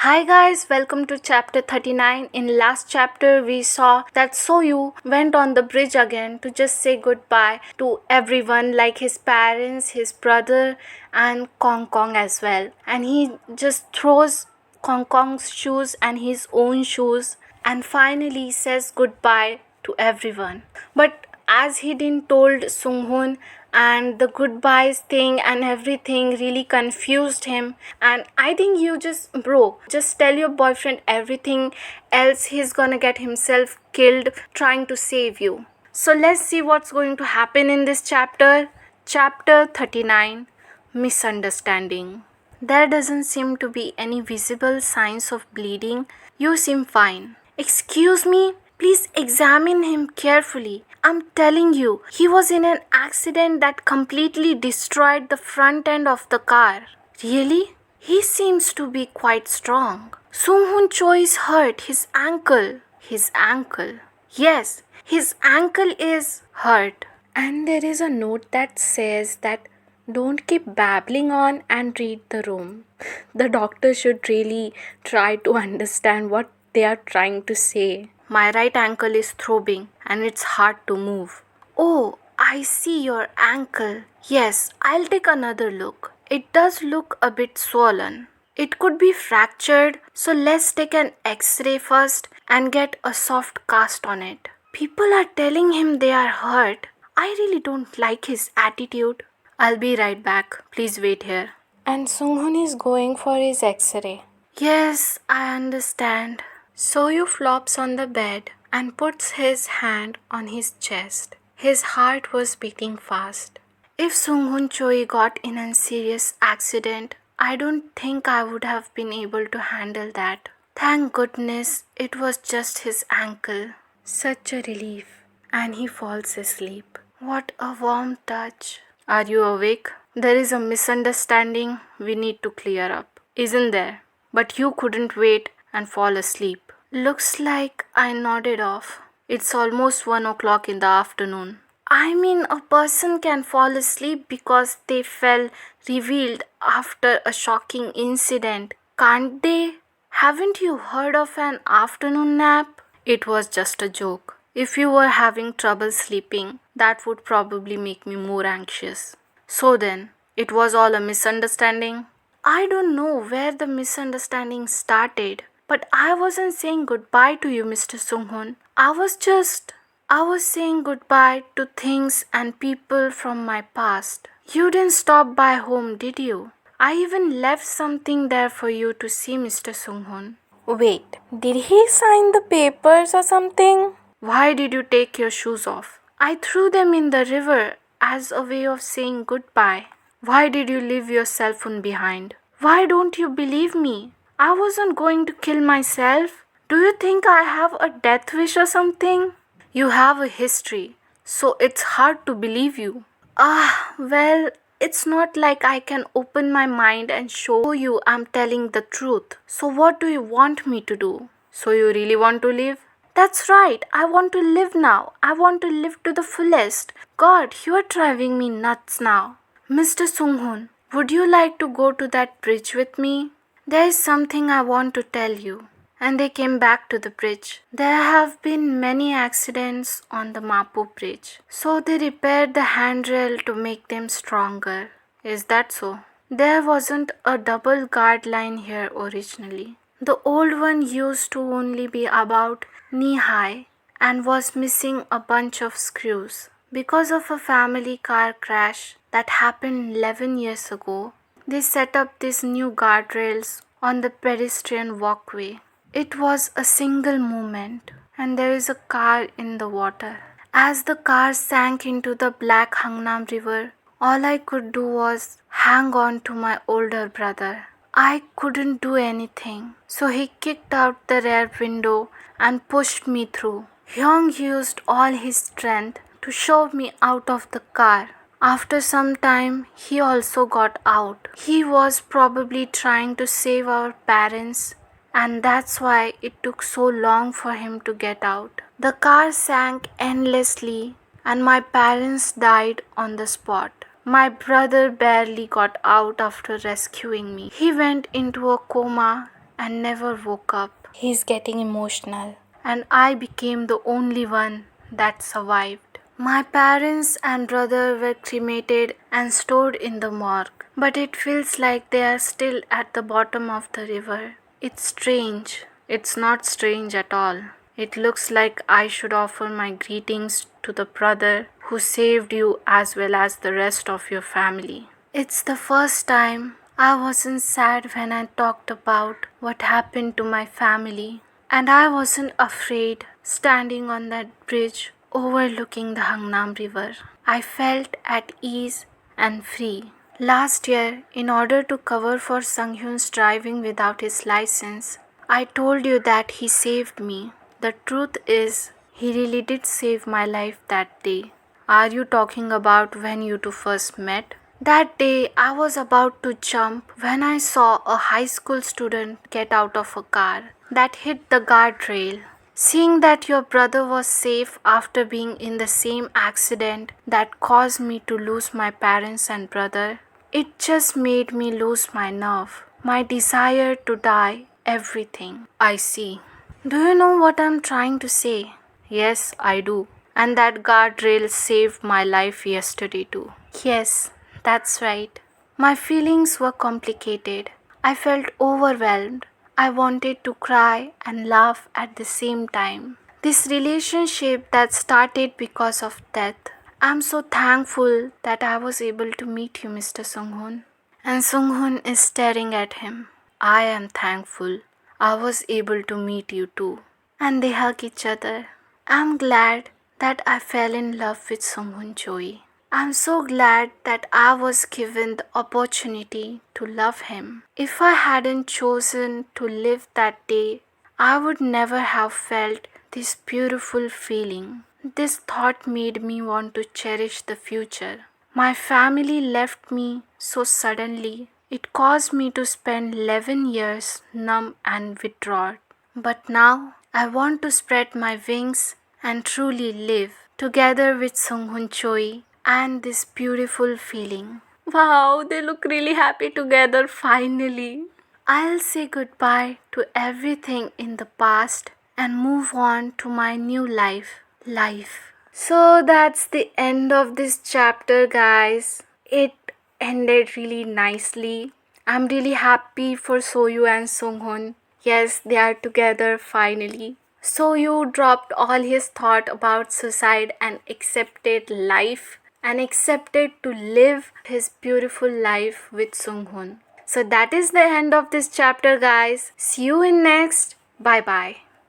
Hi guys, welcome to chapter 39. In last chapter we saw that Seoyu went on the bridge again to just say goodbye to everyone like his parents, his brother and Kong Kong as well. And he just throws Kong Kong's shoes and his own shoes and finally says goodbye to everyone. But as he didn't told Sunghoon, and the goodbyes thing and everything really confused him, and I think you just tell your boyfriend everything, else he's gonna get himself killed trying to save you. So let's see what's going to happen in this chapter 39, Misunderstanding. There doesn't seem to be any visible signs of bleeding. You seem fine. Excuse me? Please examine him carefully. I'm telling you, he was in an accident that completely destroyed the front end of the car. Really? He seems to be quite strong. Sunghoon Cho is hurt. His ankle. His ankle. Yes, his ankle is hurt. And there is a note that says that don't keep babbling on and read the room. The doctor should really try to understand what they are trying to say. My right ankle is throbbing and it's hard to move. Oh, I see your ankle. Yes, I'll take another look. It does look a bit swollen. It could be fractured, so let's take an x-ray first and get a soft cast on it. People are telling him they are hurt. I really don't like his attitude. I'll be right back. Please wait here. And Sunghoon is going for his x-ray. Yes, I understand. Seoyu flops on the bed and puts his hand on his chest. His heart was beating fast. If Sunghoon Choi got in a serious accident, I don't think I would have been able to handle that. Thank goodness it was just his ankle. Such a relief. And he falls asleep. What a warm touch. Are you awake? There is a misunderstanding we need to clear up, isn't there? But you couldn't wait and fall asleep. Looks like I nodded off. It's almost 1 o'clock in the afternoon. I mean, a person can fall asleep because they fell revealed after a shocking incident, can't they? Haven't you heard of an afternoon nap? It was just a joke. If you were having trouble sleeping, that would probably make me more anxious. So then, it was all a misunderstanding? I don't know where the misunderstanding started. But I wasn't saying goodbye to you, Mr. Sunghoon. I was saying goodbye to things and people from my past. You didn't stop by home, did you? I even left something there for you to see, Mr. Sunghoon. Wait, did he sign the papers or something? Why did you take your shoes off? I threw them in the river as a way of saying goodbye. Why did you leave your cell phone behind? Why don't you believe me? I wasn't going to kill myself. Do you think I have a death wish or something? You have a history, so it's hard to believe you. Well, it's not like I can open my mind and show you I'm telling the truth. So what do you want me to do? So you really want to live? That's right, I want to live now. I want to live to the fullest. God, you are driving me nuts now. Mr. Sunghoon, would you like to go to that bridge with me? There is something I want to tell you. And they came back to the bridge. There have been many accidents on the Mapo bridge. So they repaired the handrail to make them stronger. Is that so? There wasn't a double guard line here originally. The old one used to only be about knee high and was missing a bunch of screws. Because of a family car crash that happened 11 years ago, they set up these new guardrails on the pedestrian walkway. It was a single movement, and there is a car in the water. As the car sank into the black Hangnam River, all I could do was hang on to my older brother. I couldn't do anything, so he kicked out the rear window and pushed me through. Hyung used all his strength to shove me out of the car. After some time, he also got out. He was probably trying to save our parents, and that's why it took so long for him to get out. The car sank endlessly, and my parents died on the spot. My brother barely got out after rescuing me. He went into a coma and never woke up. He's getting emotional. And I became the only one that survived. My parents and brother were cremated and stored in the morgue, but it feels like they are still at the bottom of the river. It's strange. It's not strange at all. It looks like I should offer my greetings to the brother who saved you as well as the rest of your family. It's the first time I wasn't sad when I talked about what happened to my family, and I wasn't afraid standing on that bridge overlooking the Hangnam River. I felt at ease and free. Last year, in order to cover for Sunghoon's driving without his license, I told you that he saved me. The truth is, he really did save my life that day. Are you talking about when you two first met? That day, I was about to jump when I saw a high school student get out of a car that hit the guardrail. Seeing that your brother was safe after being in the same accident that caused me to lose my parents and brother, it just made me lose my nerve, my desire to die, everything. I see. Do you know what I'm trying to say? Yes, I do. And that guardrail saved my life yesterday too. Yes, that's right. My feelings were complicated. I felt overwhelmed. I wanted to cry and laugh at the same time. This relationship that started because of death. I'm so thankful that I was able to meet you, Mr. Sunghoon. And Sunghoon is staring at him. I am thankful I was able to meet you too. And they hug each other. I'm glad that I fell in love with Sunghoon Choi. I'm so glad that I was given the opportunity to love him. If I hadn't chosen to live that day, I would never have felt this beautiful feeling. This thought made me want to cherish the future. My family left me so suddenly. It caused me to spend 11 years numb and withdrawn. But now I want to spread my wings and truly live together with Sunghoon Choi and this beautiful feeling. Wow, they look really happy together finally. I'll say goodbye to everything in the past and move on to my new life. So that's the end of this chapter, guys. It ended really nicely. I'm really happy for Seoyu and Sunghoon. Yes, they are together finally. Seoyu dropped all his thought about suicide and accepted life and accepted to live his beautiful life with Sunghoon. So that is the end of this chapter, guys. See you in next. Bye bye.